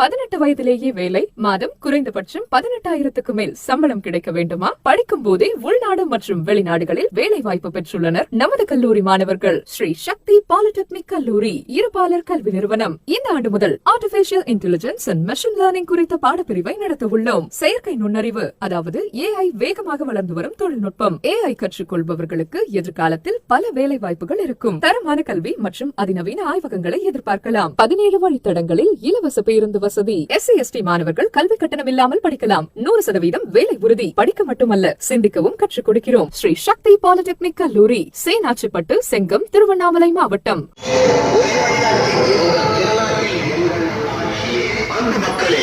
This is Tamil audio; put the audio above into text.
18 வயதிலேயே வேலை, மாதம் குறைந்தபட்சம் 18,000க்கு மேல் சம்பளம் கிடைக்க வேண்டுமா? படிக்கும் போதே உள்நாடு மற்றும் வெளிநாடுகளில் வேலை வாய்ப்பு பெற்றுள்ளனர் நமது கல்லூரி மாணவர்கள். ஸ்ரீ சக்தி பாலிடெக்னிக் கல்லூரி இருபாலர் கல்வி நிறுவனம். இந்த ஆண்டு முதல் artificial intelligence and machine learning குறித்த பாடப்பிரிவை நடத்த உள்ளோம். செயற்கை நுண்ணறிவு, அதாவது AI வேகமாக வளர்ந்து வரும் தொழில்நுட்பம். AI கற்றுக்கொள்பவர்களுக்கு எதிர்காலத்தில் பல வேலை வாய்ப்புகள் இருக்கும். தரமான கல்வி மற்றும் அதிநவீன ஆய்வகங்களை எதிர்பார்க்கலாம். 17 வழித்தடங்களில் இலவச பேருந்து வசதி. SC/ST மாணவர்கள் கல்வி கட்டணம் இல்லாமல் படிக்கலாம். 100% வேலை உறுதி. படிக்க மட்டுமல்ல, சிந்திக்கவும் கற்றுக் கொடுக்கிறோம். ஸ்ரீ சக்தி பாலிடெக்னிக் கல்லூரி, சேனாச்சிப்பட்டு, செங்கம், திருவண்ணாமலை மாவட்டம். மக்களே